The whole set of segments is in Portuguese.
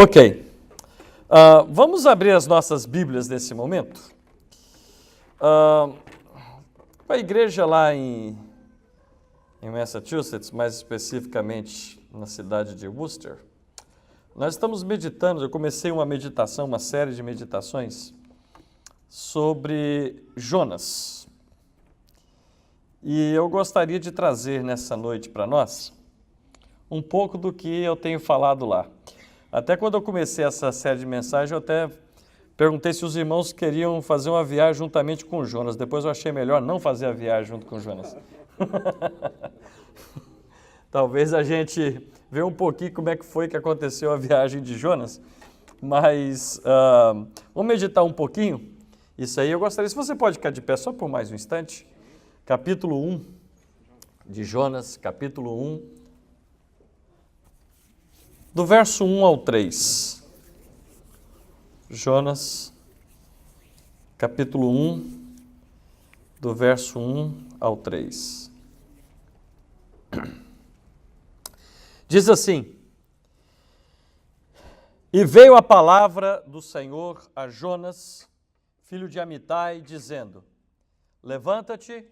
Ok. Vamos abrir as nossas Bíblias nesse momento. A igreja lá em Massachusetts, mais especificamente na cidade de Worcester, nós estamos meditando, eu comecei uma meditação, uma série de meditações sobre Jonas. E eu gostaria de trazer nessa noite para nós um pouco do que eu tenho falado lá. Até quando eu comecei essa série de mensagens, eu até perguntei se os irmãos queriam fazer uma viagem juntamente com Jonas. Depois eu achei melhor não fazer a viagem junto com Jonas. Talvez a gente veja um pouquinho como é que foi que aconteceu a viagem de Jonas. Mas vamos meditar um pouquinho. Isso aí eu gostaria, se você pode ficar de pé só por mais um instante. Capítulo 1 de Jonas, capítulo 1. Do verso 1 ao 3, Jonas, capítulo 1, do verso 1 ao 3. Diz assim: E veio a palavra do Senhor a Jonas, filho de Amitai, dizendo: Levanta-te,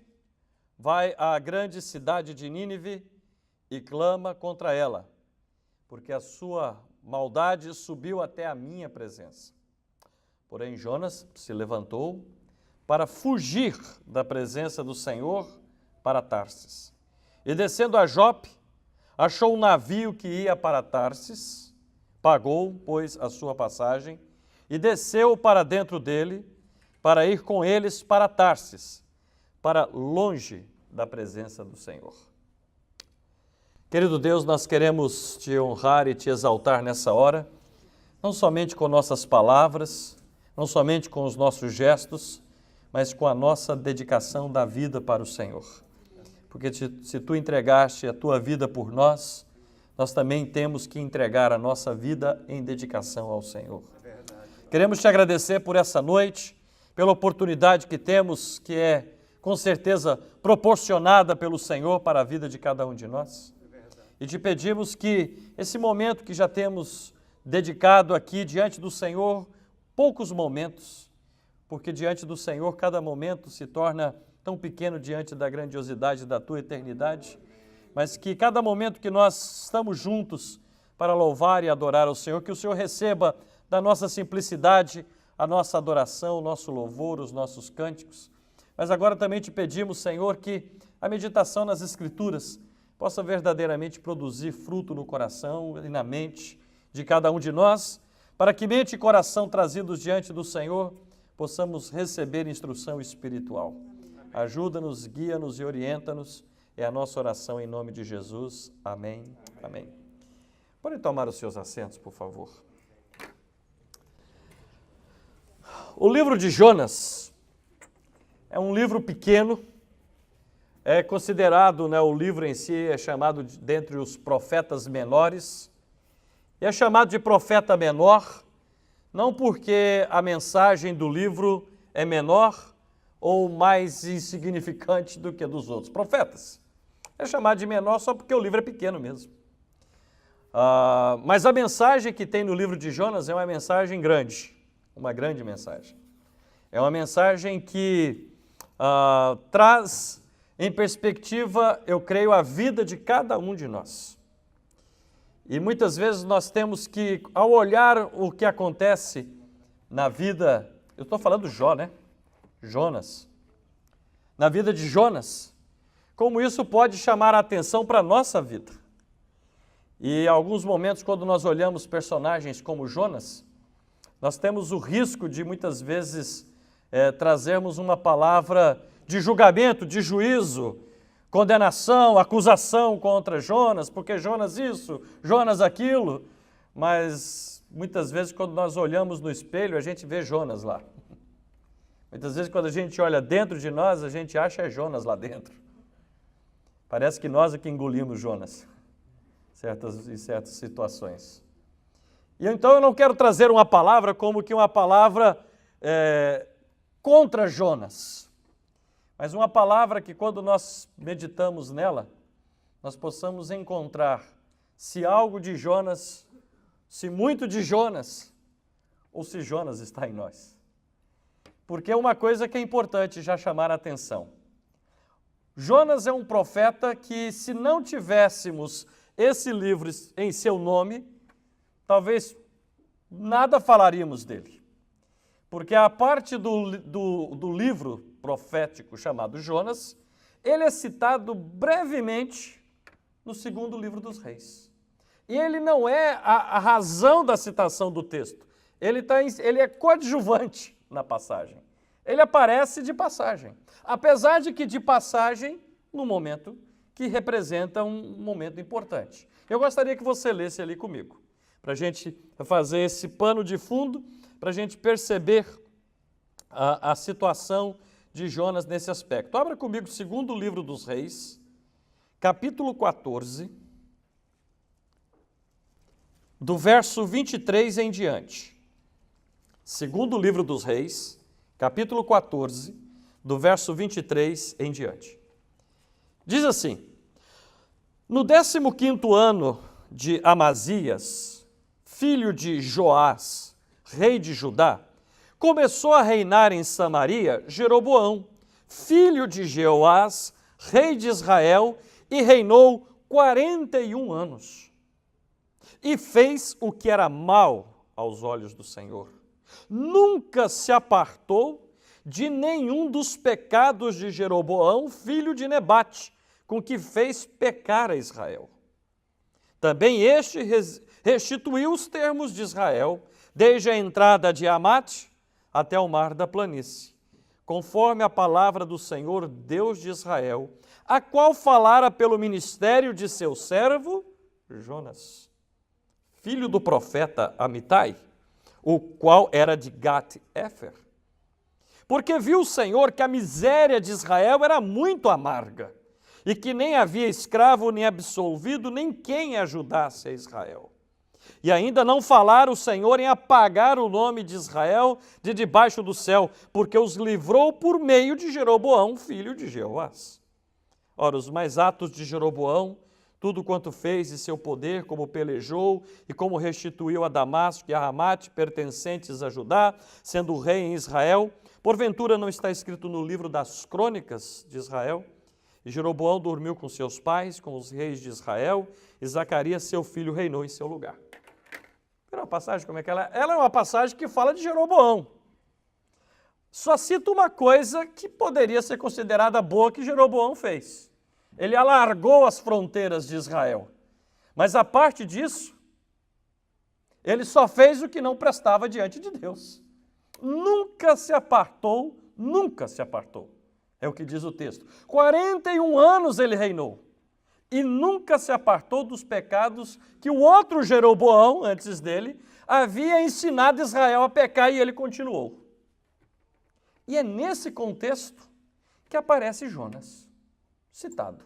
vai à grande cidade de Nínive e clama contra ela, porque a sua maldade subiu até a minha presença. Porém, Jonas se levantou para fugir da presença do Senhor para Tarsis. E descendo a Jope, achou um navio que ia para Tarsis, pagou, pois, a sua passagem, e desceu para dentro dele, para ir com eles para Tarsis, para longe da presença do Senhor. Querido Deus, nós queremos te honrar e te exaltar nessa hora, não somente com nossas palavras, não somente com os nossos gestos, mas com a nossa dedicação da vida para o Senhor. Porque se tu entregaste a tua vida por nós, nós também temos que entregar a nossa vida em dedicação ao Senhor. Queremos te agradecer por essa noite, pela oportunidade que temos, que é com certeza proporcionada pelo Senhor para a vida de cada um de nós. E te pedimos que esse momento que já temos dedicado aqui diante do Senhor, poucos momentos, porque diante do Senhor cada momento se torna tão pequeno diante da grandiosidade da tua eternidade, mas que cada momento que nós estamos juntos para louvar e adorar ao Senhor, que o Senhor receba da nossa simplicidade a nossa adoração, o nosso louvor, os nossos cânticos. Mas agora também te pedimos, Senhor, que a meditação nas Escrituras possa verdadeiramente produzir fruto no coração e na mente de cada um de nós, para que mente e coração trazidos diante do Senhor possamos receber instrução espiritual. Ajuda-nos, guia-nos e orienta-nos. É a nossa oração em nome de Jesus. Amém. Amém. Podem tomar os seus assentos, por favor. O livro de Jonas é um livro pequeno. É considerado, o livro em si é chamado dentre os profetas menores. E é chamado de profeta menor, não porque a mensagem do livro é menor ou mais insignificante do que a dos outros profetas. É chamado de menor só porque o livro é pequeno mesmo. Mas a mensagem que tem no livro de Jonas é uma mensagem grande, uma grande mensagem. É uma mensagem que traz em perspectiva, eu creio, a vida de cada um de nós. E muitas vezes nós temos que, ao olhar o que acontece na vida, eu estou falando Jó, né? Jonas. Na vida de Jonas, como isso pode chamar a atenção para a nossa vida. E em alguns momentos, quando nós olhamos personagens como Jonas, nós temos o risco de muitas vezes trazermos uma palavra de julgamento, de juízo, condenação, acusação contra Jonas, porque Jonas isso, Jonas aquilo, mas muitas vezes quando nós olhamos no espelho, a gente vê Jonas lá. Muitas vezes quando a gente olha dentro de nós, a gente acha Jonas lá dentro. Parece que nós é que engolimos Jonas em certas situações. E então eu não quero trazer uma palavra como que uma palavra contra Jonas, mas uma palavra que quando nós meditamos nela, nós possamos encontrar se algo de Jonas se muito de Jonas ou se Jonas está em nós. Porque uma coisa que é importante já chamar a atenção. Jonas é um profeta que, se não tivéssemos esse livro em seu nome, talvez nada falaríamos dele. Porque a parte do livro profético chamado Jonas, ele é citado brevemente no segundo livro dos reis. E ele não é a razão da citação do texto. Ele é coadjuvante na passagem. Ele aparece de passagem. Apesar de que de passagem no momento que representa um momento importante. Eu gostaria que você lesse ali comigo, para a gente fazer esse pano de fundo, para a gente perceber a situação de Jonas nesse aspecto. Abra comigo o segundo livro dos reis, capítulo 14, do verso 23 em diante. Segundo livro dos reis, capítulo 14, do verso 23 em diante. Diz assim: no 15º ano de Amazias, filho de Joás, rei de Judá, começou a reinar em Samaria Jeroboão, filho de Jeoás, rei de Israel, e reinou 41 anos. E fez o que era mal aos olhos do Senhor. Nunca se apartou de nenhum dos pecados de Jeroboão, filho de Nebate, com que fez pecar a Israel. Também este restituiu os termos de Israel, desde a entrada de Amate até o mar da planície, conforme a palavra do Senhor, Deus de Israel, a qual falara pelo ministério de seu servo Jonas, filho do profeta Amitai, o qual era de Gat-Éfer. Porque viu o Senhor que a miséria de Israel era muito amarga, e que nem havia escravo nem absolvido, nem quem ajudasse a Israel. E ainda não falara o Senhor em apagar o nome de Israel de debaixo do céu, porque os livrou por meio de Jeroboão, filho de Jeoás. Ora, os mais atos de Jeroboão, tudo quanto fez e seu poder, como pelejou e como restituiu a Damasco e a Ramate, pertencentes a Judá, sendo rei em Israel, porventura não está escrito no livro das crônicas de Israel? E Jeroboão dormiu com seus pais, com os reis de Israel, e Zacarias, seu filho, reinou em seu lugar. Viram a passagem como é que ela é? Ela é uma passagem que fala de Jeroboão. Só cita uma coisa que poderia ser considerada boa que Jeroboão fez. Ele alargou as fronteiras de Israel. Mas a parte disso, ele só fez o que não prestava diante de Deus. Nunca se apartou. É o que diz o texto. 41 anos ele reinou e nunca se apartou dos pecados que o outro Jeroboão, antes dele, havia ensinado Israel a pecar, e ele continuou. E é nesse contexto que aparece Jonas, citado.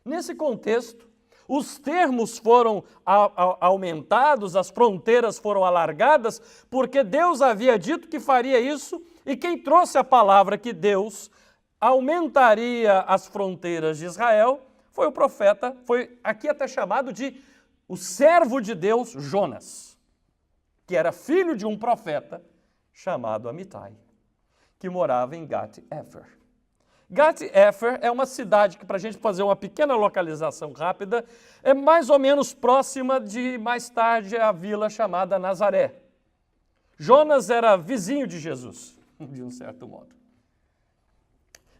Nesse contexto, os termos foram aumentados, as fronteiras foram alargadas, porque Deus havia dito que faria isso, e quem trouxe a palavra que Deus aumentaria as fronteiras de Israel foi o profeta, foi aqui até chamado de o servo de Deus, Jonas, que era filho de um profeta chamado Amitai, que morava em Gat-Éfer. Gat-Éfer é uma cidade que, para a gente fazer uma pequena localização rápida, é mais ou menos próxima de, mais tarde, a vila chamada Nazaré. Jonas era vizinho de Jesus, de um certo modo.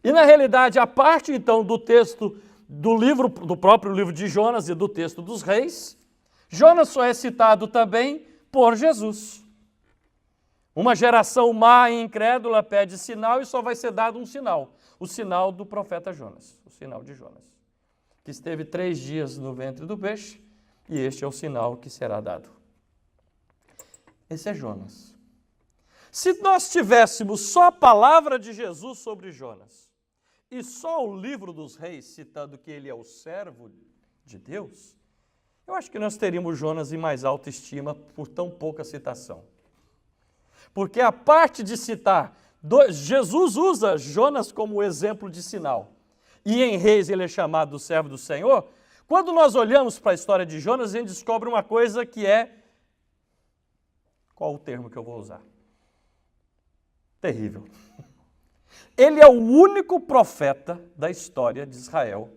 E, na realidade, a parte, então, do texto do próprio livro de Jonas e do texto dos reis, Jonas só é citado também por Jesus. Uma geração má e incrédula pede sinal e só vai ser dado um sinal. O sinal do profeta Jonas, o sinal de Jonas, que esteve 3 dias no ventre do peixe, e este é o sinal que será dado. Esse é Jonas. Se nós tivéssemos só a palavra de Jesus sobre Jonas, e só o livro dos reis citando que ele é o servo de Deus, eu acho que nós teríamos Jonas em mais alta estima por tão pouca citação. Porque a parte de citar, Jesus usa Jonas como exemplo de sinal. E em Reis ele é chamado o servo do Senhor. Quando nós olhamos para a história de Jonas, a gente descobre uma coisa que é... Qual o termo que eu vou usar? Terrível. Ele é o único profeta da história de Israel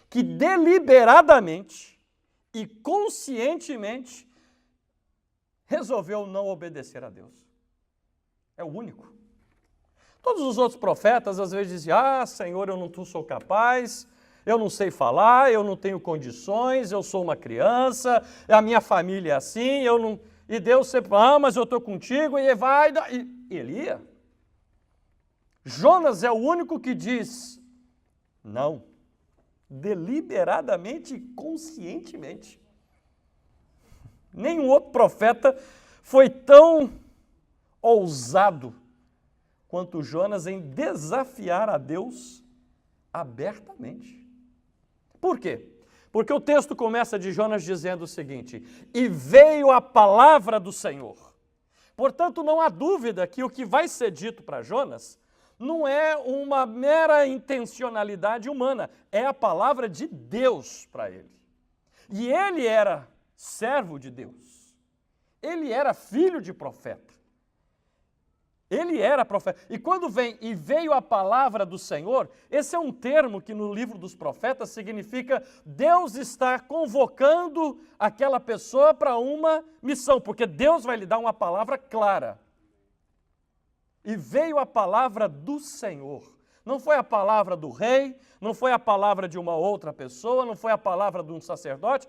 que deliberadamente e conscientemente resolveu não obedecer a Deus. É o único. Todos os outros profetas às vezes diziam, Senhor, eu não sou capaz, eu não sei falar, eu não tenho condições, eu sou uma criança, a minha família é assim, eu não... E Deus sempre fala, mas eu estou contigo, e vai... E ele ia. Jonas é o único que diz, não, deliberadamente e conscientemente. Nenhum outro profeta foi tão ousado quanto Jonas em desafiar a Deus abertamente. Por quê? Porque o texto começa de Jonas dizendo o seguinte, e veio a palavra do Senhor. Portanto, não há dúvida que o que vai ser dito para Jonas não é uma mera intencionalidade humana, é a palavra de Deus para ele. E ele era servo de Deus. Ele era filho de profeta. Ele era profeta. E quando vem, e veio a palavra do Senhor, esse é um termo que no livro dos profetas significa Deus está convocando aquela pessoa para uma missão, porque Deus vai lhe dar uma palavra clara. E veio a palavra do Senhor. Não foi a palavra do rei, não foi a palavra de uma outra pessoa, não foi a palavra de um sacerdote,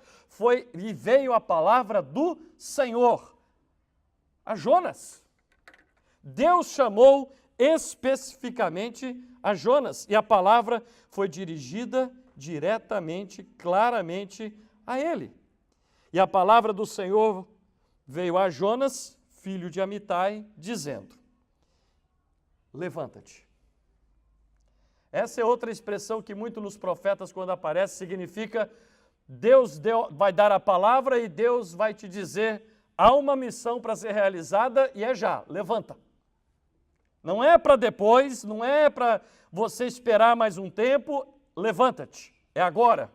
e veio a palavra do Senhor. A Jonas. Deus chamou especificamente a Jonas e a palavra foi dirigida diretamente, claramente a ele. E a palavra do Senhor veio a Jonas, filho de Amitai, dizendo, levanta-te. Essa é outra expressão que muito nos profetas, quando aparece, significa Deus vai dar a palavra e Deus vai te dizer, há uma missão para ser realizada e é já, levanta. Não é para depois, não é para você esperar mais um tempo, levanta-te, é agora.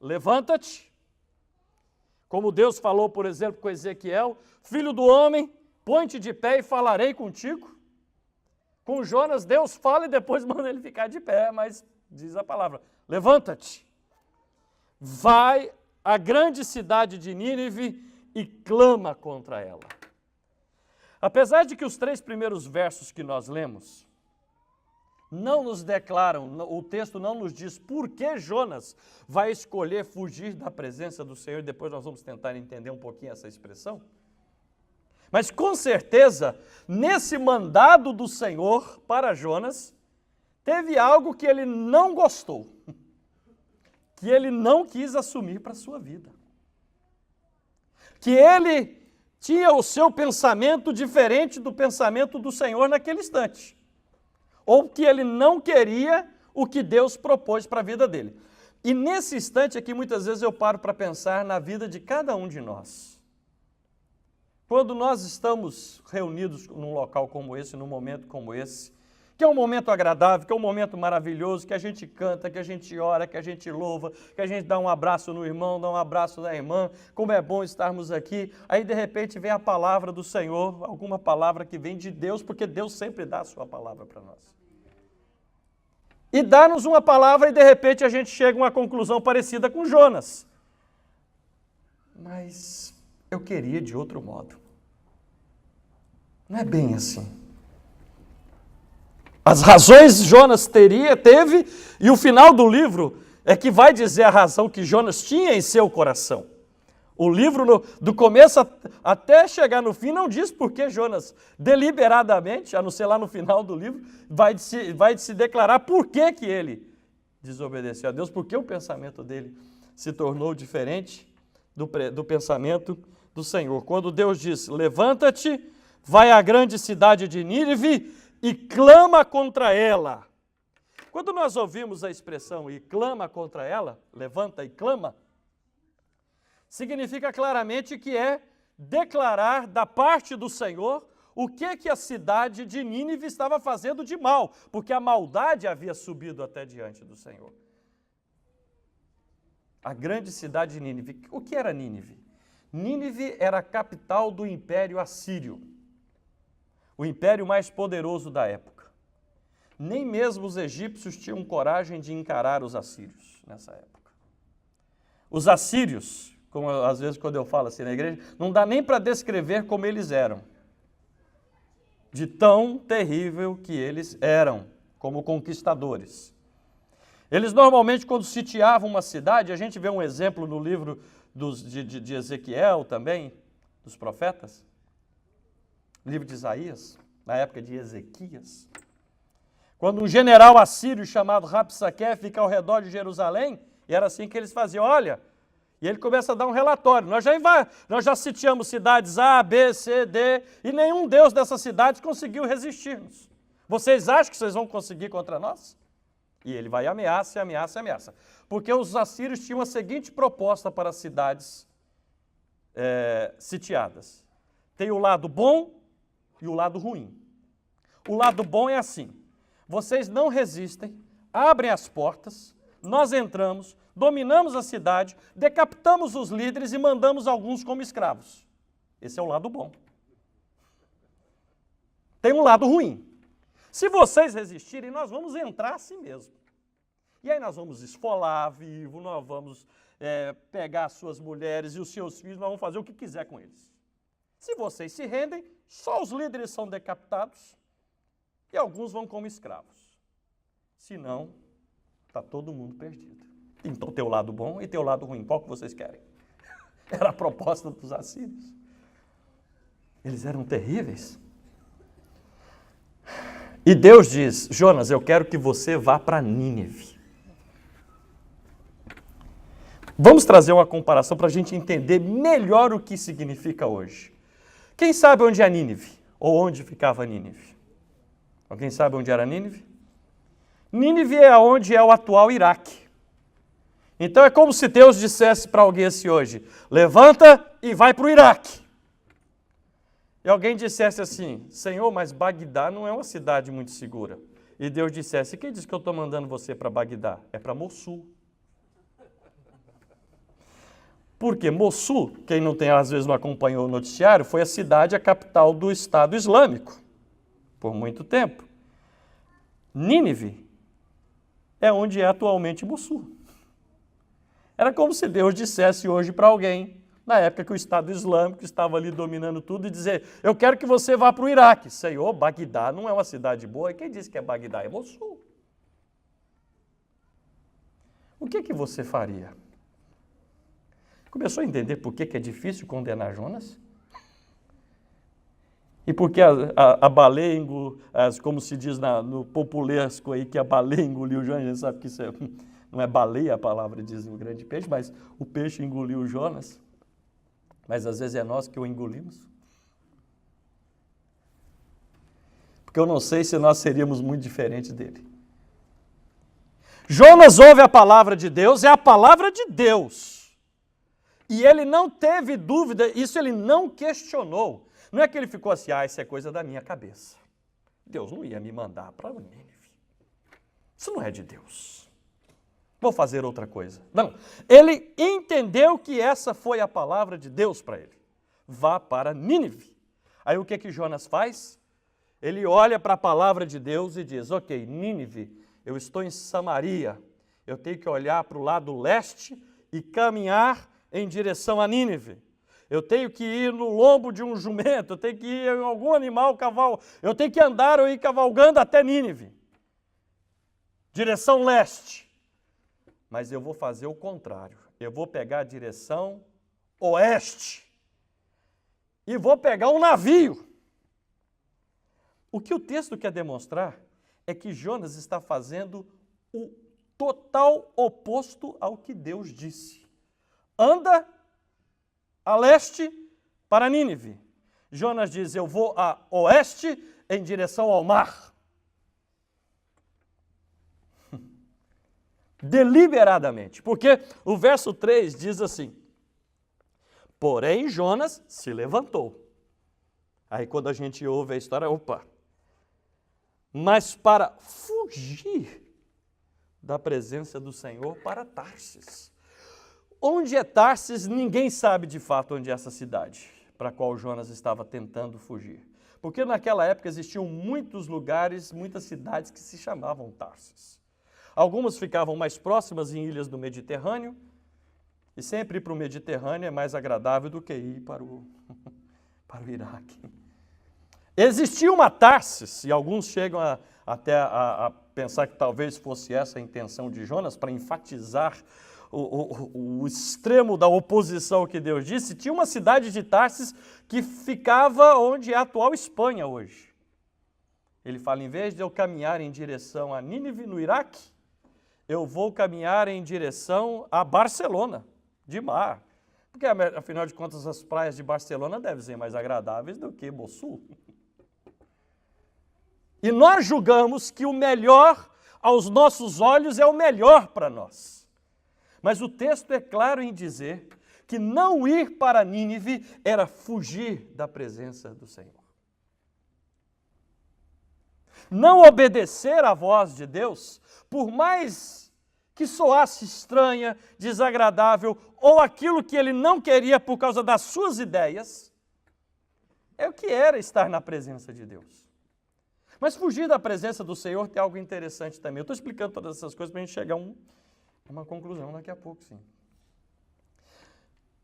Levanta-te, como Deus falou, por exemplo, com Ezequiel, filho do homem, põe-te de pé e falarei contigo. Com Jonas, Deus fala e depois manda ele ficar de pé, mas diz a palavra, levanta-te, vai à grande cidade de Nínive e clama contra ela. Apesar de que os 3 primeiros versos que nós lemos não nos declaram, o texto não nos diz por que Jonas vai escolher fugir da presença do Senhor, e depois nós vamos tentar entender um pouquinho essa expressão. Mas com certeza, nesse mandado do Senhor para Jonas, teve algo que ele não gostou, que ele não quis assumir para a sua vida. Que ele tinha o seu pensamento diferente do pensamento do Senhor naquele instante. Ou que ele não queria o que Deus propôs para a vida dele. E nesse instante aqui, muitas vezes eu paro para pensar na vida de cada um de nós. Quando nós estamos reunidos num local como esse, num momento como esse, que é um momento agradável, que é um momento maravilhoso, que a gente canta, que a gente ora, que a gente louva, que a gente dá um abraço no irmão, dá um abraço na irmã, como é bom estarmos aqui. Aí, de repente, vem a palavra do Senhor, alguma palavra que vem de Deus, porque Deus sempre dá a sua palavra para nós. E dá-nos uma palavra e, de repente, a gente chega a uma conclusão parecida com Jonas. Mas eu queria de outro modo. Não é bem assim. As razões Jonas teve, e o final do livro é que vai dizer a razão que Jonas tinha em seu coração. O livro, do começo até chegar no fim, não diz por que Jonas, deliberadamente, a não ser lá no final do livro, vai se declarar por que ele desobedeceu a Deus, porque o pensamento dele se tornou diferente do pensamento do Senhor. Quando Deus diz, levanta-te, vai à grande cidade de Nínive e clama contra ela. Quando nós ouvimos a expressão e clama contra ela, levanta e clama, significa claramente que é declarar da parte do Senhor o que a cidade de Nínive estava fazendo de mal, porque a maldade havia subido até diante do Senhor. a grande cidade de Nínive. O que era Nínive? Nínive era a capital do Império Assírio, o império mais poderoso da época. Nem mesmo os egípcios tinham coragem de encarar os assírios nessa época. Os assírios, como às vezes quando eu falo assim na igreja, não dá nem para descrever como eles eram, de tão terrível que eles eram como conquistadores. Eles normalmente, quando sitiavam uma cidade, a gente vê um exemplo no livro de Ezequiel também, dos profetas, livro de Isaías, na época de Ezequias, quando um general assírio chamado Rabsaqué fica ao redor de Jerusalém, e era assim que eles faziam, olha, e ele começa a dar um relatório, nós já sitiamos cidades A, B, C, D, e nenhum deus dessas cidades conseguiu resistir-nos. Vocês acham que vocês vão conseguir contra nós? E ele vai ameaça, ameaça, ameaça. Porque os assírios tinham a seguinte proposta para as cidades sitiadas. Tem o lado bom e o lado ruim. O lado bom é assim, vocês não resistem, abrem as portas, nós entramos, dominamos a cidade, decapitamos os líderes e mandamos alguns como escravos. Esse é o lado bom. Tem um lado ruim. Se vocês resistirem, nós vamos entrar assim mesmo. E aí nós vamos esfolar vivo, nós vamos pegar as suas mulheres e os seus filhos, nós vamos fazer o que quiser com eles. Se vocês se rendem, só os líderes são decapitados e alguns vão como escravos. Senão, está todo mundo perdido. Então tem o lado bom e tem o lado ruim. Qual que vocês querem? Era a proposta dos assírios. Eles eram terríveis. E Deus diz, Jonas, eu quero que você vá para Nínive. Vamos trazer uma comparação para a gente entender melhor o que significa hoje. Quem sabe onde é Nínive? Ou onde ficava Nínive? Alguém sabe onde era Nínive? Nínive é onde é o atual Iraque. Então é como se Deus dissesse para alguém assim hoje, levanta e vai para o Iraque. E alguém dissesse assim, Senhor, mas Bagdá não é uma cidade muito segura. E Deus dissesse, quem disse que eu estou mandando você para Bagdá? É para Mossul. Porque Mossul, quem não tem, às vezes não acompanhou o noticiário, foi a cidade, a capital do Estado Islâmico, por muito tempo. Nínive é onde é atualmente Mossul. Era como se Deus dissesse hoje para alguém, na época que o Estado Islâmico estava ali dominando tudo, e dizer, eu quero que você vá para o Iraque. Senhor, Bagdá não é uma cidade boa. E quem disse que é Bagdá? É Mossul. O que você faria? Começou a entender por que é difícil condenar Jonas? E por que a baleia, como se diz no populesco aí, que a baleia engoliu Jonas, a gente sabe que isso não é baleia a palavra, diz o grande peixe, mas o peixe engoliu Jonas. Mas às vezes é nós que o engolimos. Porque eu não sei se nós seríamos muito diferentes dele. Jonas ouve a palavra de Deus, é a palavra de Deus. E ele não teve dúvida, isso ele não questionou. Não é que ele ficou assim, isso é coisa da minha cabeça. Deus não ia me mandar para Nínive. Isso não é de Deus. Vou fazer outra coisa. Não, ele entendeu que essa foi a palavra de Deus para ele. Vá para Nínive. Aí o que Jonas faz? Ele olha para a palavra de Deus e diz, ok, Nínive, eu estou em Samaria, eu tenho que olhar para o lado leste e caminhar em direção a Nínive. Eu tenho que ir no lombo de um jumento, eu tenho que ir em algum animal, cavalo, eu tenho que andar ou ir cavalgando até Nínive. Direção leste. Mas eu vou fazer o contrário. Eu vou pegar a direção oeste. E vou pegar um navio. O que o texto quer demonstrar é que Jonas está fazendo o total oposto ao que Deus disse. Anda a leste para Nínive. Jonas diz, eu vou a oeste em direção ao mar. Deliberadamente, porque o verso 3 diz assim, porém Jonas se levantou. Aí quando a gente ouve a história, opa, mas para fugir da presença do Senhor para Tarsis. Onde é Tarsis, ninguém sabe de fato onde é essa cidade para a qual Jonas estava tentando fugir. Porque naquela época existiam muitos lugares, muitas cidades que se chamavam Tarsis. Algumas ficavam mais próximas em ilhas do Mediterrâneo, e sempre ir para o Mediterrâneo é mais agradável do que ir para o Iraque. Existia uma Tarsis, e alguns chegam até a pensar que talvez fosse essa a intenção de Jonas, para enfatizar o extremo da oposição que Deus disse. Tinha uma cidade de Tarsis que ficava onde é a atual Espanha hoje. Ele fala, em vez de eu caminhar em direção a Nínive, no Iraque, eu vou caminhar em direção a Barcelona, de mar. Porque, afinal de contas, as praias de Barcelona devem ser mais agradáveis do que Mossul. E nós julgamos que o melhor aos nossos olhos é o melhor para nós. Mas o texto é claro em dizer que não ir para Nínive era fugir da presença do Senhor. Não obedecer à voz de Deus, por mais que soasse estranha, desagradável, ou aquilo que ele não queria por causa das suas ideias, é o que era estar na presença de Deus. Mas fugir da presença do Senhor tem algo interessante também. Eu estou explicando todas essas coisas para a gente chegar a uma conclusão daqui a pouco, sim.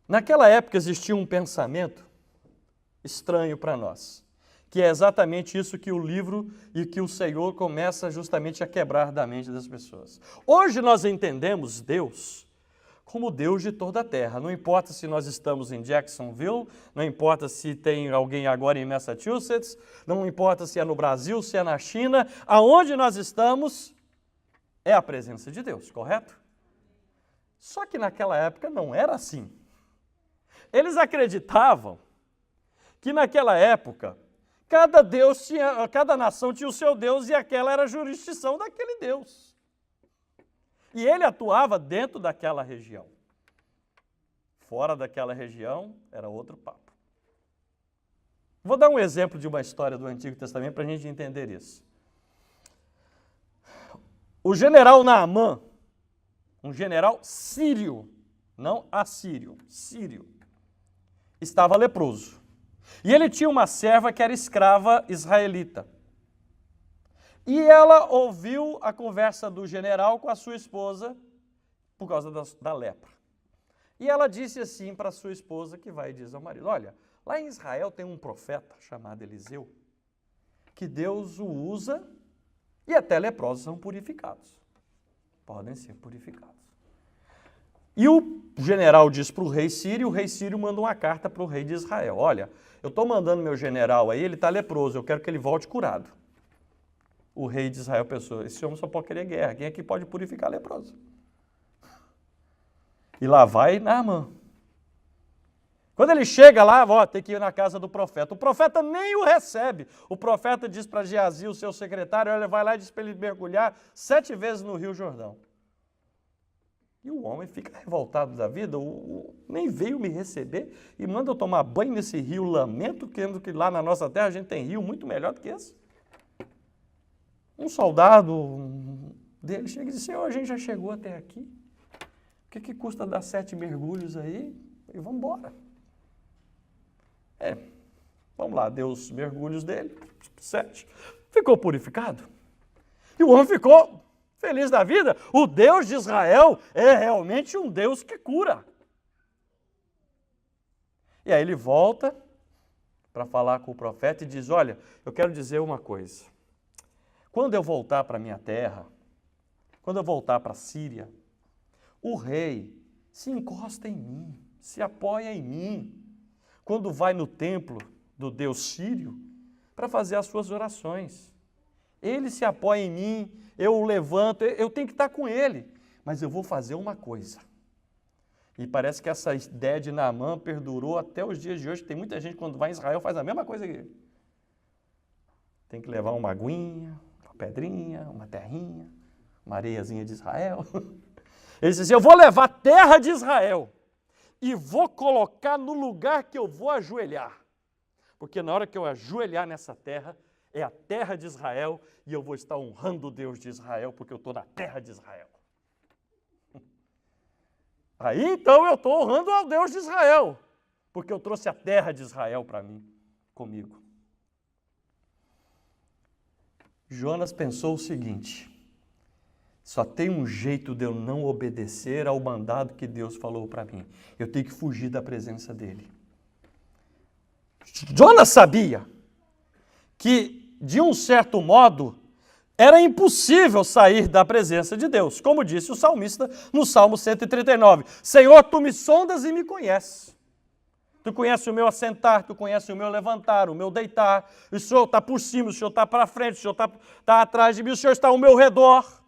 Naquela época existia um pensamento estranho para nós, que é exatamente isso que o livro e que o Senhor começa justamente a quebrar da mente das pessoas. Hoje nós entendemos Deus como Deus de toda a terra. Não importa se nós estamos em Jacksonville, não importa se tem alguém agora em Massachusetts, não importa se é no Brasil, se é na China, aonde nós estamos é a presença de Deus, correto? Só que naquela época não era assim. Eles acreditavam que naquela época cada nação tinha o seu Deus e aquela era a jurisdição daquele Deus. E ele atuava dentro daquela região. Fora daquela região, era outro papo. Vou dar um exemplo de uma história do Antigo Testamento para a gente entender isso. O general Naamã, um general sírio, não assírio, sírio, estava leproso. E ele tinha uma serva que era escrava israelita. E ela ouviu a conversa do general com a sua esposa por causa da lepra. E ela disse assim para a sua esposa, que vai e diz ao marido, olha, lá em Israel tem um profeta chamado Eliseu, que Deus o usa e até leprosos são purificados. Podem ser purificados. E o general diz para o rei sírio manda uma carta para o rei de Israel, olha, eu estou mandando meu general aí, ele está leproso, eu quero que ele volte curado. O rei de Israel pensou, esse homem só pode querer guerra, quem é que pode purificar leproso? E lá vai Naamã. Quando ele chega lá, tem que ir na casa do profeta. O profeta nem o recebe. O profeta diz para Geazi, o seu secretário, olha, vai lá e diz para ele mergulhar 7 vezes no Rio Jordão. E o homem fica revoltado da vida, nem veio me receber e manda eu tomar banho nesse rio lamento, querendo que lá na nossa terra a gente tem rio muito melhor do que esse. Um soldado dele chega e diz, Senhor, a gente já chegou até aqui, o que custa dar 7 mergulhos aí? E vamos embora. Vamos lá, deu os mergulhos dele, 7, ficou purificado. E o homem ficou feliz da vida. O Deus de Israel é realmente um Deus que cura. E aí ele volta para falar com o profeta e diz, olha, eu quero dizer uma coisa. Quando eu voltar para a minha terra, quando eu voltar para a Síria, o rei se encosta em mim, se apoia em mim, quando vai no templo do Deus sírio para fazer as suas orações. Ele se apoia em mim, eu o levanto, eu tenho que estar com ele, mas eu vou fazer uma coisa. E parece que essa ideia de Naamã perdurou até os dias de hoje. Tem muita gente quando vai em Israel faz a mesma coisa que ele. Tem que levar uma aguinha, uma pedrinha, uma terrinha, uma areiazinha de Israel. Ele diz assim, eu vou levar a terra de Israel e vou colocar no lugar que eu vou ajoelhar. Porque na hora que eu ajoelhar nessa terra, é a terra de Israel e eu vou estar honrando o Deus de Israel porque eu estou na terra de Israel. Aí então eu estou honrando ao Deus de Israel, porque eu trouxe a terra de Israel para mim, comigo. Jonas pensou o seguinte: só tem um jeito de eu não obedecer ao mandado que Deus falou para mim. Eu tenho que fugir da presença dele. Jonas sabia que, de um certo modo, era impossível sair da presença de Deus. Como disse o salmista no Salmo 139. Senhor, tu me sondas e me conheces. Tu conheces o meu assentar, tu conheces o meu levantar, o meu deitar. O Senhor está por cima, o Senhor está para frente, o Senhor está atrás de mim, o Senhor está ao meu redor.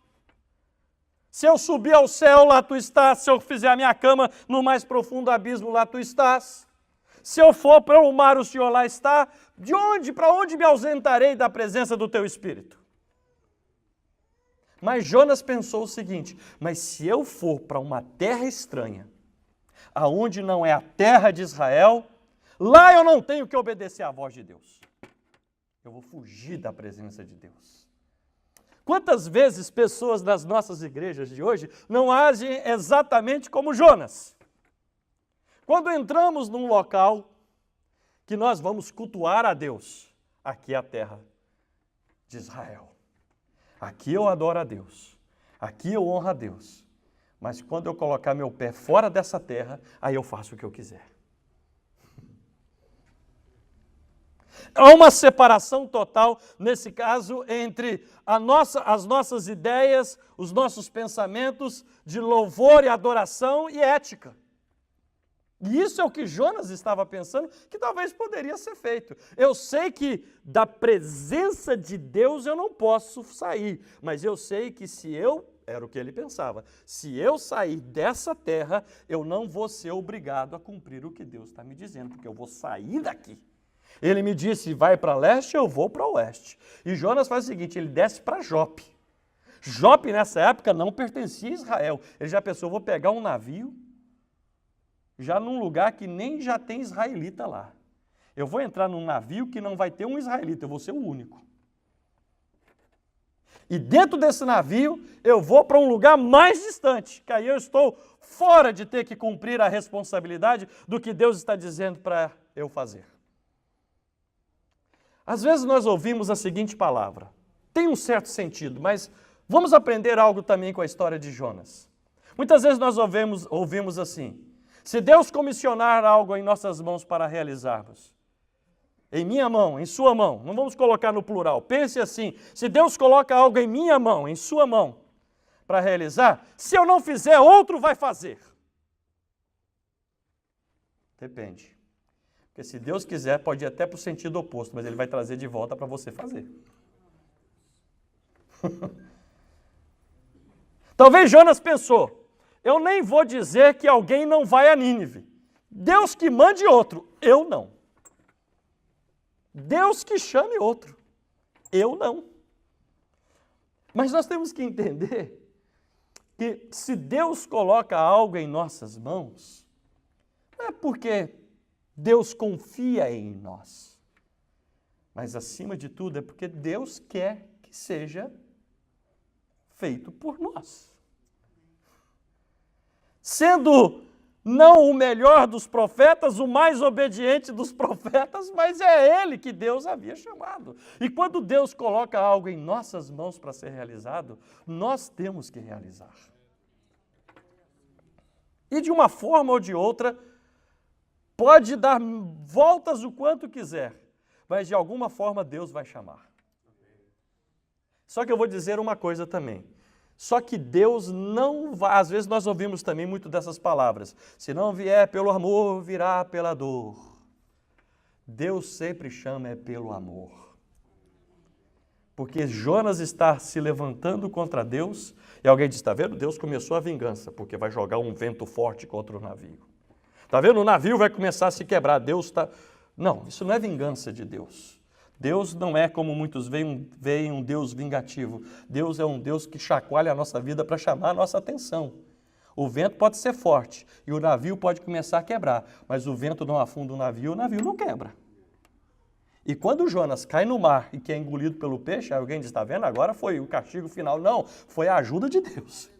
Se eu subir ao céu, lá tu estás. Se eu fizer a minha cama no mais profundo abismo, lá tu estás. Se eu for para o mar, o Senhor lá está. Para onde me ausentarei da presença do teu Espírito? Mas Jonas pensou o seguinte: mas se eu for para uma terra estranha, aonde não é a terra de Israel, lá eu não tenho que obedecer à voz de Deus. Eu vou fugir da presença de Deus. Quantas vezes pessoas das nossas igrejas de hoje não agem exatamente como Jonas? Quando entramos num local que nós vamos cultuar a Deus, aqui é a terra de Israel. Aqui eu adoro a Deus, aqui eu honro a Deus, mas quando eu colocar meu pé fora dessa terra, aí eu faço o que eu quiser. Há uma separação total, nesse caso, entre as nossas ideias, os nossos pensamentos de louvor e adoração e ética. E isso é o que Jonas estava pensando, que talvez poderia ser feito. Eu sei que da presença de Deus eu não posso sair, mas eu sei que era o que ele pensava, se eu sair dessa terra, eu não vou ser obrigado a cumprir o que Deus está me dizendo, porque eu vou sair daqui. Ele me disse, vai para leste, eu vou para oeste. E Jonas faz o seguinte, ele desce para Jope. Jope, nessa época, não pertencia a Israel. Ele já pensou, vou pegar um navio, já num lugar que nem já tem israelita lá. Eu vou entrar num navio que não vai ter um israelita, eu vou ser o único. E dentro desse navio, eu vou para um lugar mais distante, que aí eu estou fora de ter que cumprir a responsabilidade do que Deus está dizendo para eu fazer. Às vezes nós ouvimos a seguinte palavra, tem um certo sentido, mas vamos aprender algo também com a história de Jonas. Muitas vezes nós ouvimos assim, se Deus comissionar algo em nossas mãos para realizarmos, em minha mão, em sua mão, não vamos colocar no plural, pense assim, se Deus coloca algo em minha mão, em sua mão, para realizar, se eu não fizer, outro vai fazer. Depende. Porque se Deus quiser, pode ir até para o sentido oposto, mas Ele vai trazer de volta para você fazer. Talvez Jonas pensou, eu nem vou dizer que alguém não vai a Nínive. Deus que mande outro, eu não. Deus que chame outro, eu não. Mas nós temos que entender que se Deus coloca algo em nossas mãos, não é porque Deus confia em nós, mas acima de tudo é porque Deus quer que seja feito por nós. Sendo não o melhor dos profetas, o mais obediente dos profetas, mas é ele que Deus havia chamado. E quando Deus coloca algo em nossas mãos para ser realizado, nós temos que realizar. E de uma forma ou de outra, pode dar voltas o quanto quiser, mas de alguma forma Deus vai chamar. Só que eu vou dizer uma coisa também. Só que Deus não vai, às vezes nós ouvimos também muito dessas palavras, se não vier pelo amor, virá pela dor. Deus sempre chama pelo amor. Porque Jonas está se levantando contra Deus, e alguém diz, está vendo? Deus começou a vingança, porque vai jogar um vento forte contra o navio. Está vendo? O navio vai começar a se quebrar, Deus está... Não, isso não é vingança de Deus. Deus não é como muitos veem um Deus vingativo. Deus é um Deus que chacoalha a nossa vida para chamar a nossa atenção. O vento pode ser forte e o navio pode começar a quebrar, mas o vento não afunda o navio não quebra. E quando Jonas cai no mar e que é engolido pelo peixe, alguém diz, está vendo? Agora foi o castigo final. Não, foi a ajuda de Deus.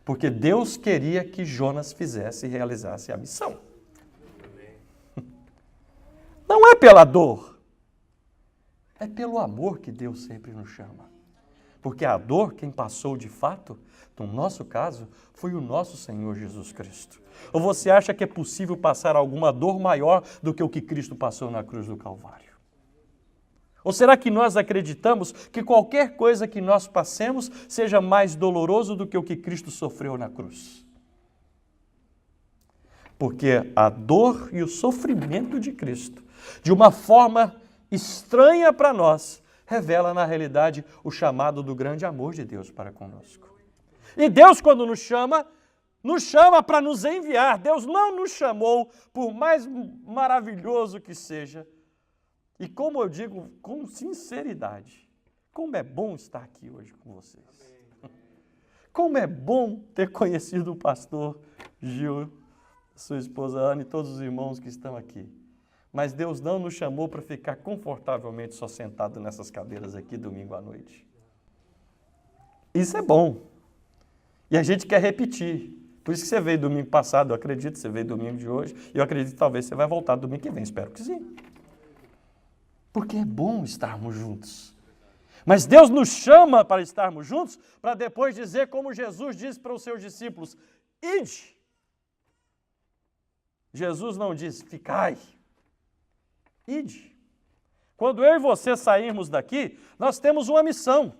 Porque Deus queria que Jonas fizesse e realizasse a missão. Não é pela dor, é pelo amor que Deus sempre nos chama. Porque a dor, quem passou de fato, no nosso caso, foi o nosso Senhor Jesus Cristo. Ou você acha que é possível passar alguma dor maior do que o que Cristo passou na cruz do Calvário? Ou será que nós acreditamos que qualquer coisa que nós passemos seja mais doloroso do que o que Cristo sofreu na cruz? Porque a dor e o sofrimento de Cristo, de uma forma estranha para nós, revela na realidade o chamado do grande amor de Deus para conosco. E Deus, quando nos chama para nos enviar. Deus não nos chamou, por mais maravilhoso que seja. E como eu digo com sinceridade, como é bom estar aqui hoje com vocês. Como é bom ter conhecido o pastor Gil, sua esposa Ana e todos os irmãos que estão aqui. Mas Deus não nos chamou para ficar confortavelmente só sentado nessas cadeiras aqui domingo à noite. Isso é bom. E a gente quer repetir. Por isso que você veio domingo passado, eu acredito, você veio domingo de hoje, e eu acredito que talvez você vai voltar domingo que vem, espero que sim. Porque é bom estarmos juntos. Mas Deus nos chama para estarmos juntos, para depois dizer como Jesus disse para os seus discípulos, ide. Jesus não diz, ficai. Ide. Quando eu e você sairmos daqui, nós temos uma missão.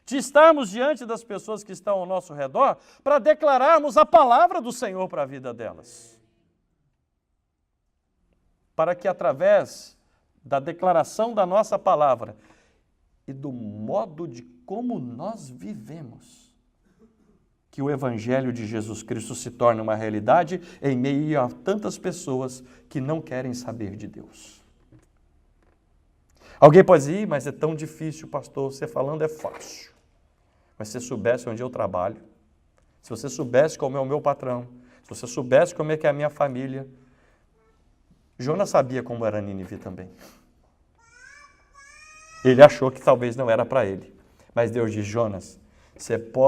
De estarmos diante das pessoas que estão ao nosso redor para declararmos a palavra do Senhor para a vida delas. Para que através da declaração da nossa palavra e do modo de como nós vivemos, que o Evangelho de Jesus Cristo se torne uma realidade em meio a tantas pessoas que não querem saber de Deus. Alguém pode dizer, mas é tão difícil, pastor, você falando é fácil. Mas se você soubesse onde eu trabalho, se você soubesse como é o meu patrão, se você soubesse como é que é a minha família, Jonas sabia como era Nínive também. Ele achou que talvez não era para ele. Mas Deus diz, Jonas,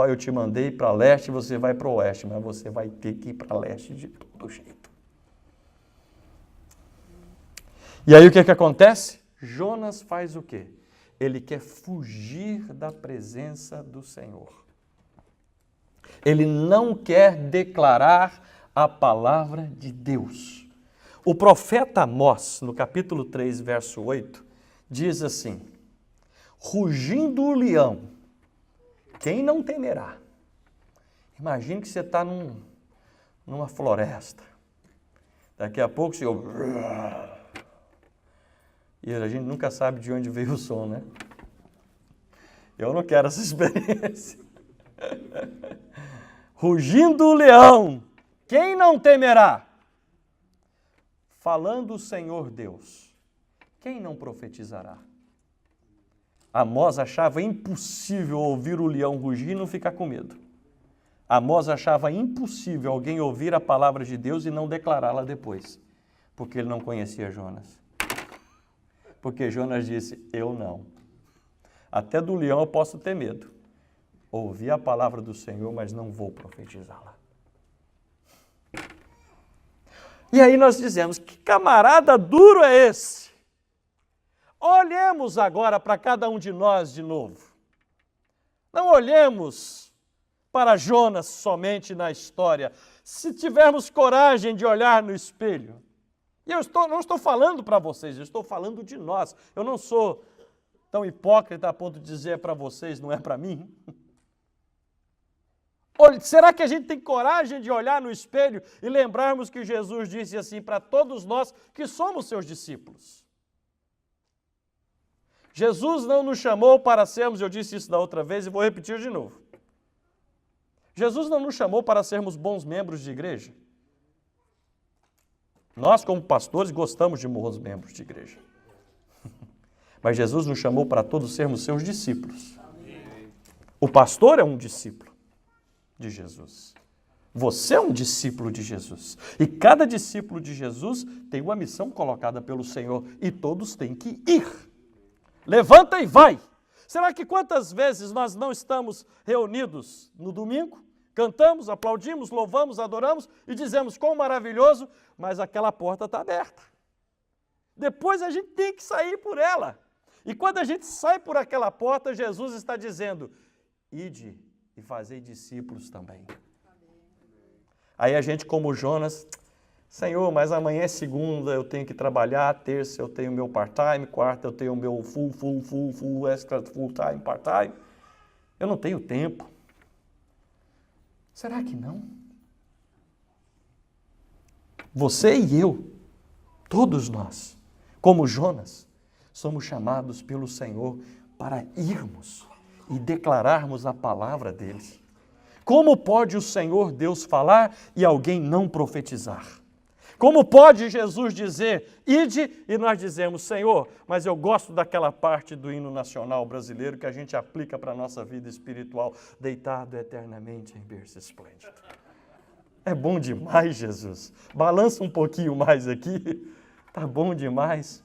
eu te mandei para leste, você vai para o oeste, mas você vai ter que ir para leste de todo jeito. E aí o que acontece? Jonas faz o quê? Ele quer fugir da presença do Senhor. Ele não quer declarar a palavra de Deus. O profeta Amós, no capítulo 3, verso 8, diz assim, rugindo o leão, quem não temerá? Imagine que você está numa floresta. Daqui a pouco você... E a gente nunca sabe de onde veio o som, né? Eu não quero essa experiência. Rugindo o leão, quem não temerá? Falando o Senhor Deus, quem não profetizará? Amós achava impossível ouvir o leão rugir e não ficar com medo. Amós achava impossível alguém ouvir a palavra de Deus e não declará-la depois, porque ele não conhecia Jonas. Porque Jonas disse, eu não. Até do leão eu posso ter medo. Ouvi a palavra do Senhor, mas não vou profetizá-la. E aí nós dizemos, que camarada duro é esse? Olhemos agora para cada um de nós de novo. Não olhemos para Jonas somente na história. Se tivermos coragem de olhar no espelho, e eu não estou falando para vocês, eu estou falando de nós. Eu não sou tão hipócrita a ponto de dizer para vocês, não é para mim. Será que a gente tem coragem de olhar no espelho e lembrarmos que Jesus disse assim para todos nós que somos seus discípulos? Jesus não nos chamou para sermos, eu disse isso da outra vez e vou repetir de novo. Jesus não nos chamou para sermos bons membros de igreja. Nós, como pastores, gostamos de bons membros de igreja. Mas Jesus nos chamou para todos sermos seus discípulos. O pastor é um discípulo de Jesus. Você é um discípulo de Jesus. E cada discípulo de Jesus tem uma missão colocada pelo Senhor. E todos têm que ir. Levanta e vai. Será que quantas vezes nós não estamos reunidos no domingo? Cantamos, aplaudimos, louvamos, adoramos e dizemos quão maravilhoso, mas aquela porta está aberta. Depois a gente tem que sair por ela. E quando a gente sai por aquela porta, Jesus está dizendo, ide e fazei discípulos também. Aí a gente, como Jonas, Senhor, mas amanhã é segunda, eu tenho que trabalhar, terça eu tenho meu part-time, quarta eu tenho meu full, extra, full-time, part-time. Eu não tenho tempo. Será que não? Você e eu, todos nós, como Jonas, somos chamados pelo Senhor para irmos e declararmos a palavra dele. Como pode o Senhor Deus falar e alguém não profetizar? Como pode Jesus dizer, ide, e nós dizemos, Senhor, mas eu gosto daquela parte do hino nacional brasileiro que a gente aplica para a nossa vida espiritual, deitado eternamente em berço esplêndido. É bom demais, Jesus. Balança um pouquinho mais aqui, tá bom demais.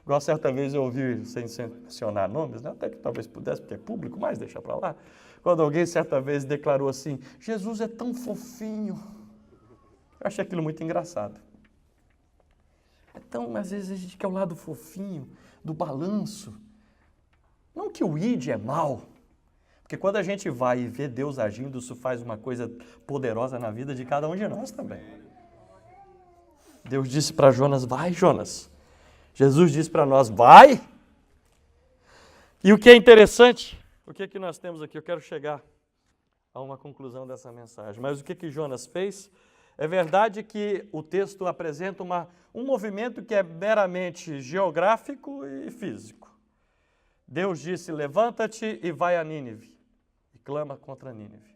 Igual certa vez eu ouvi, sem mencionar nomes, né? Até que talvez pudesse, porque é público, mas deixa para lá. Quando alguém certa vez declarou assim, Jesus é tão fofinho. Eu achei aquilo muito engraçado. Então, às vezes a gente quer o lado fofinho, do balanço. Não que o id é mal, porque quando a gente vai e vê Deus agindo, isso faz uma coisa poderosa na vida de cada um de nós também. Deus disse para Jonas, vai Jonas. Jesus disse para nós, vai. E o que é interessante, o que é que nós temos aqui? Eu quero chegar a uma conclusão dessa mensagem. Mas o que que Jonas fez? É verdade que o texto apresenta um movimento que é meramente geográfico e físico. Deus disse, levanta-te e vai a Nínive. E clama contra Nínive.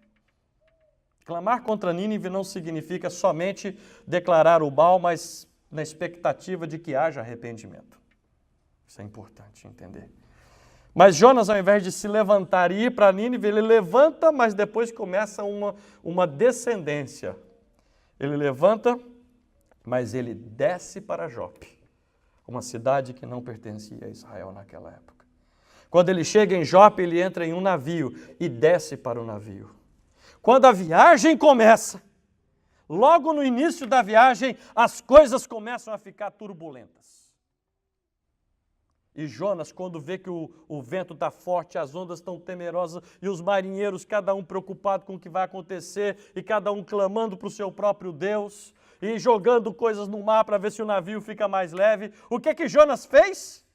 Clamar contra Nínive não significa somente declarar o mal, mas na expectativa de que haja arrependimento. Isso é importante entender. Mas Jonas, ao invés de se levantar e ir para Nínive, ele levanta, mas depois começa uma descendência. Ele levanta, mas ele desce para Jope, uma cidade que não pertencia a Israel naquela época. Quando ele chega em Jope, ele entra em um navio e desce para o navio. Quando a viagem começa, logo no início da viagem, as coisas começam a ficar turbulentas. E Jonas, quando vê que o vento está forte, as ondas estão temerosas e os marinheiros, cada um preocupado com o que vai acontecer e cada um clamando para o seu próprio Deus e jogando coisas no mar para ver se o navio fica mais leve, o que Jonas fez?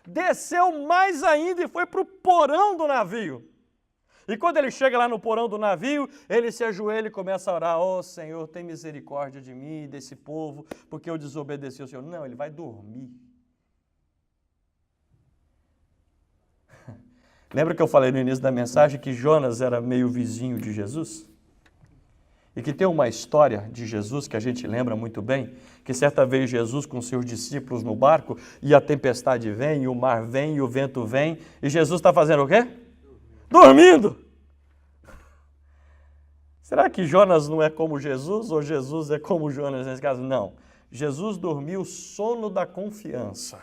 Desceu mais ainda e foi para o porão do navio. E quando ele chega lá no porão do navio, ele se ajoelha e começa a orar, ó Senhor, tem misericórdia de mim e desse povo, porque eu desobedeci ao Senhor. Não, ele vai dormir. Lembra que eu falei no início da mensagem que Jonas era meio vizinho de Jesus? E que tem uma história de Jesus que a gente lembra muito bem, que certa vez Jesus com seus discípulos no barco, e a tempestade vem, e o mar vem, e o vento vem, e Jesus está fazendo o quê? Dormindo! Será que Jonas não é como Jesus, ou Jesus é como Jonas nesse caso? Não. Jesus dormiu o sono da confiança,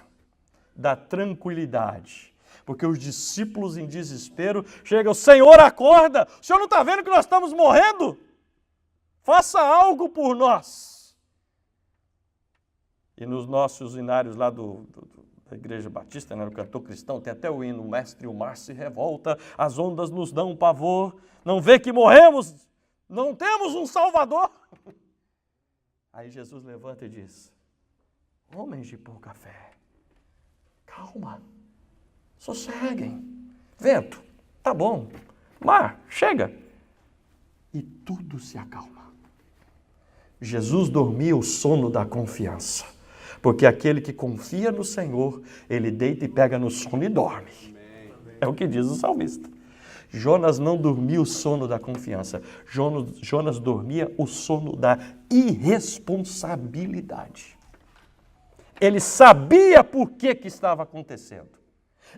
da tranquilidade. Porque os discípulos em desespero chegam, Senhor, acorda! O Senhor não está vendo que nós estamos morrendo? Faça algo por nós. E nos nossos hinários lá da Igreja Batista, né, no cantor cristão, tem até o hino, Mestre, o mar se revolta, as ondas nos dão pavor, não vê que morremos, não temos um Salvador. Aí Jesus levanta e diz, homens de pouca fé, calma. Sosseguem. Vento, tá bom. Mar, chega. E tudo se acalma. Jesus dormia o sono da confiança. Porque aquele que confia no Senhor, ele deita e pega no sono e dorme. É o que diz o salmista. Jonas não dormia o sono da confiança. Jonas dormia o sono da irresponsabilidade. Ele sabia por que estava acontecendo.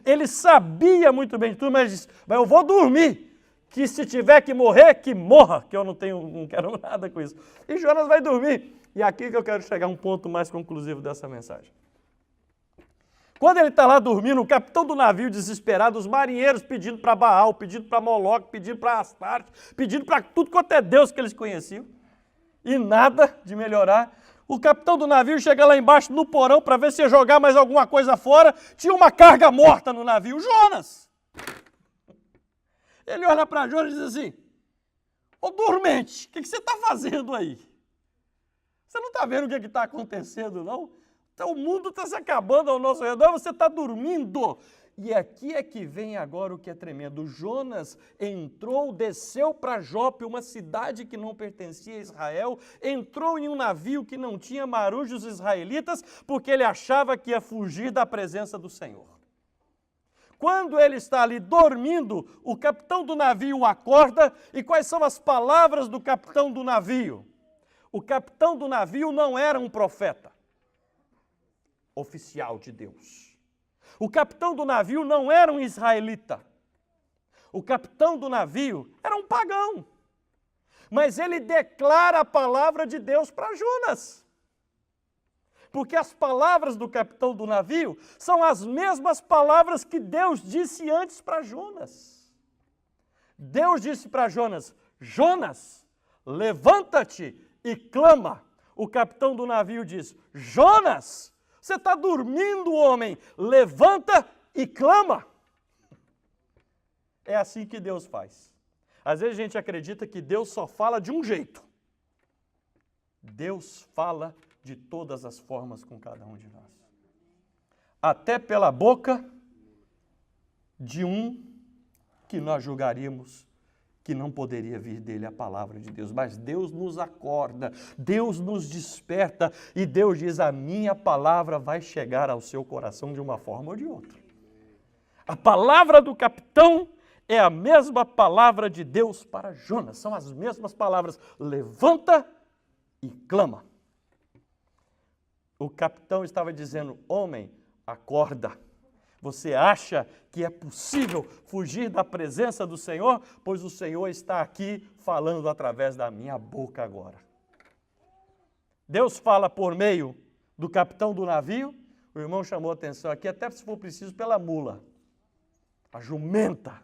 Ele sabia muito bem de tudo, mas disse, mas eu vou dormir, que se tiver que morrer, que morra, que eu não quero nada com isso. E Jonas vai dormir. E aqui que eu quero chegar a um ponto mais conclusivo dessa mensagem. Quando ele está lá dormindo, o capitão do navio desesperado, os marinheiros pedindo para Baal, pedindo para Moloque, pedindo para Astarte, pedindo para tudo quanto é Deus que eles conheciam. E nada de melhorar. O capitão do navio chega lá embaixo no porão para ver se ia jogar mais alguma coisa fora. Tinha uma carga morta no navio. Jonas! Ele olha para Jonas e diz assim: ô dormente, o que você está fazendo aí? Você não está vendo o que está acontecendo, não? Então, o mundo está se acabando ao nosso redor, você está dormindo. E aqui é que vem agora o que é tremendo. Jonas entrou, desceu para Jope, uma cidade que não pertencia a Israel, entrou em um navio que não tinha marujos israelitas, porque ele achava que ia fugir da presença do Senhor. Quando ele está ali dormindo, o capitão do navio o acorda, e quais são as palavras do capitão do navio? O capitão do navio não era um profeta oficial de Deus. O capitão do navio não era um israelita. O capitão do navio era um pagão. Mas ele declara a palavra de Deus para Jonas. Porque as palavras do capitão do navio são as mesmas palavras que Deus disse antes para Jonas. Deus disse para Jonas: Jonas, levanta-te e clama. O capitão do navio diz: Jonas, você está dormindo, homem, levanta e clama. É assim que Deus faz. Às vezes a gente acredita que Deus só fala de um jeito. Deus fala de todas as formas com cada um de nós. Até pela boca de um que nós julgaríamos que não poderia vir dele a palavra de Deus. Mas Deus nos acorda, Deus nos desperta e Deus diz: a minha palavra vai chegar ao seu coração de uma forma ou de outra. A palavra do capitão é a mesma palavra de Deus para Jonas. São as mesmas palavras: levanta e clama. O capitão estava dizendo: homem, acorda. Você acha que é possível fugir da presença do Senhor? Pois o Senhor está aqui falando através da minha boca agora. Deus fala por meio do capitão do navio. O irmão chamou a atenção aqui, até se for preciso, pela mula, a jumenta.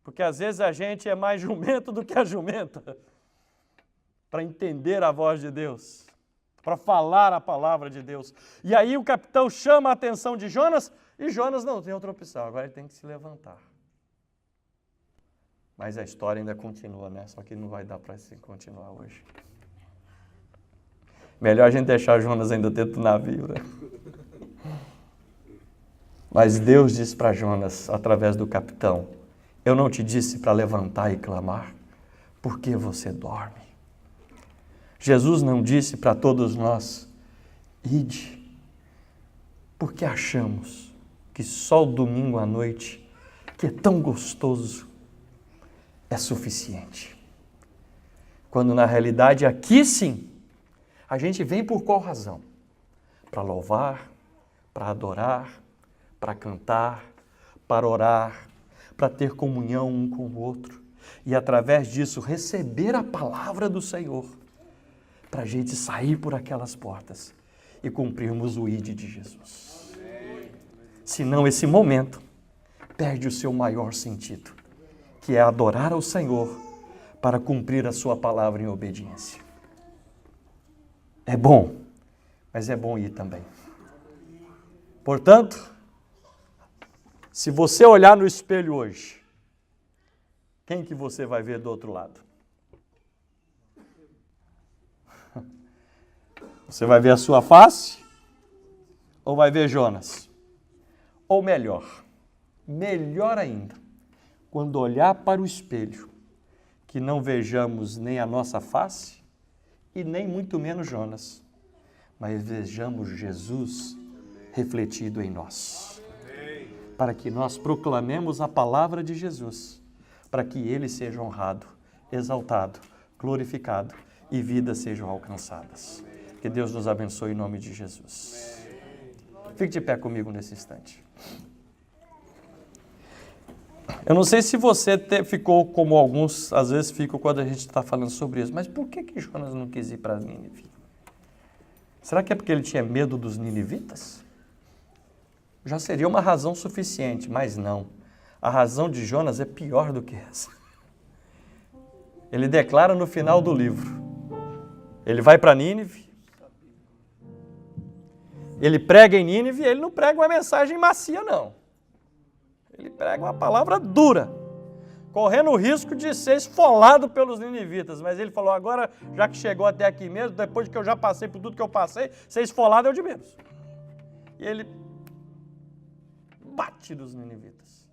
Porque às vezes a gente é mais jumento do que a jumenta para entender a voz de Deus, para falar a palavra de Deus. E aí o capitão chama a atenção de Jonas, e Jonas não tem outra opção, agora ele tem que se levantar. Mas a história ainda continua, né? Só que não vai dar para se continuar hoje. Melhor a gente deixar Jonas ainda dentro do navio, né? Mas Deus disse para Jonas, através do capitão: eu não te disse para levantar e clamar, porque você dorme. Jesus não disse para todos nós: ide, porque achamos que só o domingo à noite, que é tão gostoso, é suficiente. Quando na realidade aqui sim, a gente vem por qual razão? Para louvar, para adorar, para cantar, para orar, para ter comunhão um com o outro e através disso receber a palavra do Senhor, para a gente sair por aquelas portas e cumprirmos o ID de Jesus. Senão esse momento perde o seu maior sentido, que é adorar ao Senhor para cumprir a sua palavra em obediência. É bom, mas é bom ir também. Portanto, se você olhar no espelho hoje, quem que você vai ver do outro lado? Você vai ver a sua face ou vai ver Jonas? Ou melhor ainda, quando olhar para o espelho, que não vejamos nem a nossa face e nem muito menos Jonas, mas vejamos Jesus refletido em nós, para que nós proclamemos a palavra de Jesus, para que Ele seja honrado, exaltado, glorificado e vidas sejam alcançadas. Que Deus nos abençoe em nome de Jesus. Fique de pé comigo nesse instante. Eu não sei se você ficou como alguns, às vezes ficam quando a gente está falando sobre isso, mas por que Jonas não quis ir para Nínive? Será que é porque ele tinha medo dos ninivitas? Já seria uma razão suficiente, mas não. A razão de Jonas é pior do que essa. Ele declara no final do livro. Ele vai para Nínive. Ele prega em Nínive, ele não prega uma mensagem macia, não. Ele prega uma palavra dura, correndo o risco de ser esfolado pelos ninivitas. Mas ele falou, agora, já que chegou até aqui mesmo, depois que eu já passei por tudo que eu passei, ser esfolado é o de menos. E ele bate nos ninivitas.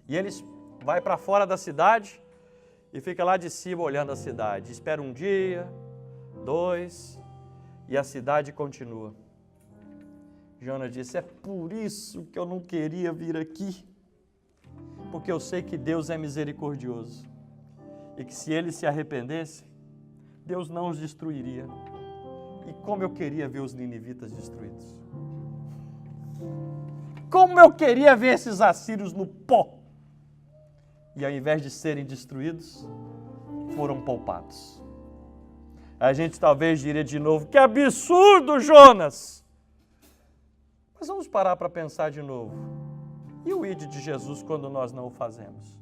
E eles vai para fora da cidade e fica lá de cima olhando a cidade. Espera um dia, 2, e a cidade continua. Jonas disse, é por isso que eu não queria vir aqui, porque eu sei que Deus é misericordioso e que se eles se arrependessem, Deus não os destruiria. E como eu queria ver os ninivitas destruídos. Como eu queria ver esses assírios no pó. E ao invés de serem destruídos, foram poupados. A gente talvez diria de novo, que absurdo, Jonas! Mas vamos parar para pensar de novo. E o ide de Jesus quando nós não o fazemos?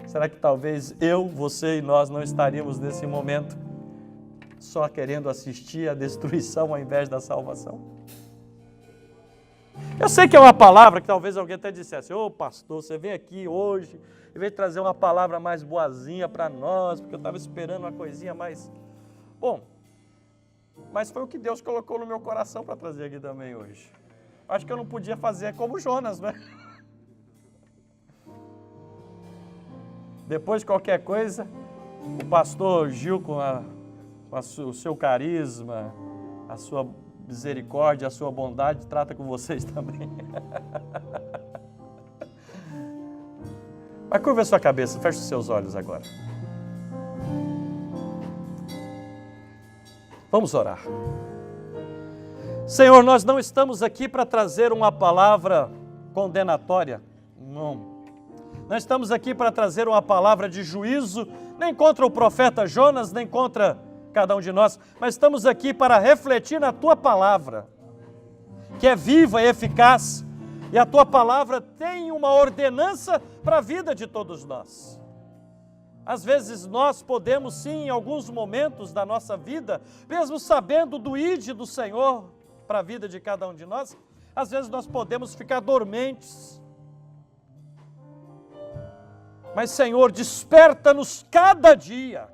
Será que talvez eu, você e nós não estaríamos nesse momento só querendo assistir à destruição ao invés da salvação? Eu sei que é uma palavra que talvez alguém até dissesse, ô pastor, você vem aqui hoje, em vez de trazer uma palavra mais boazinha para nós, porque eu estava esperando uma coisinha mais... Bom, mas foi o que Deus colocou no meu coração para trazer aqui também hoje. Acho que eu não podia fazer como Jonas, né? Depois de qualquer coisa, o pastor Gil, com o seu carisma, a sua misericórdia, a sua bondade, trata com vocês também. Mas curva a sua cabeça, feche os seus olhos agora. Vamos orar. Senhor, nós não estamos aqui para trazer uma palavra condenatória, não. Nós estamos aqui para trazer uma palavra de juízo, nem contra o profeta Jonas, nem contra cada um de nós, mas estamos aqui para refletir na Tua palavra, que é viva e eficaz, e a Tua palavra tem uma ordenança para a vida de todos nós. Às vezes nós podemos sim, em alguns momentos da nossa vida, mesmo sabendo do ide do Senhor para a vida de cada um de nós, às vezes nós podemos ficar dormentes. Mas Senhor, desperta-nos cada dia,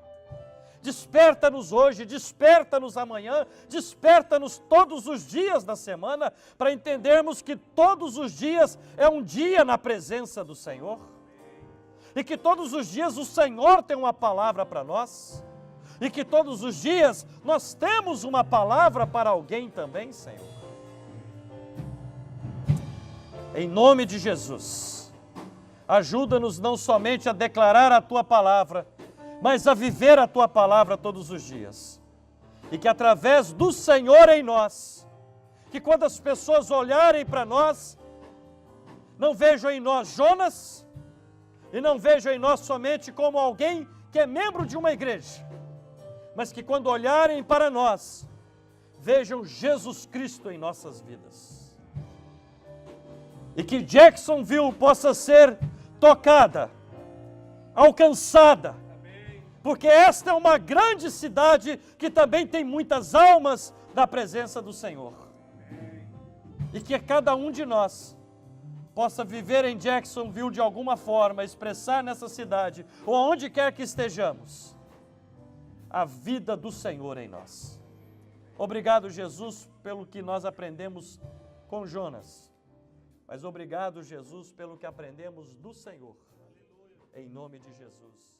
desperta-nos hoje, desperta-nos amanhã, desperta-nos todos os dias da semana, para entendermos que todos os dias é um dia na presença do Senhor. E que todos os dias o Senhor tem uma palavra para nós. E que todos os dias nós temos uma palavra para alguém também, Senhor. Em nome de Jesus, ajuda-nos não somente a declarar a Tua palavra, mas a viver a Tua palavra todos os dias. E que através do Senhor em nós, que quando as pessoas olharem para nós, não vejam em nós Jonas, e não vejam em nós somente como alguém que é membro de uma igreja, mas que quando olharem para nós, vejam Jesus Cristo em nossas vidas. E que Jacksonville possa ser tocada, alcançada, porque esta é uma grande cidade que também tem muitas almas da presença do Senhor. E que cada um de nós possa viver em Jacksonville de alguma forma, expressar nessa cidade, ou onde quer que estejamos, a vida do Senhor em nós. Obrigado, Jesus, pelo que nós aprendemos com Jonas, mas obrigado, Jesus, pelo que aprendemos do Senhor, em nome de Jesus.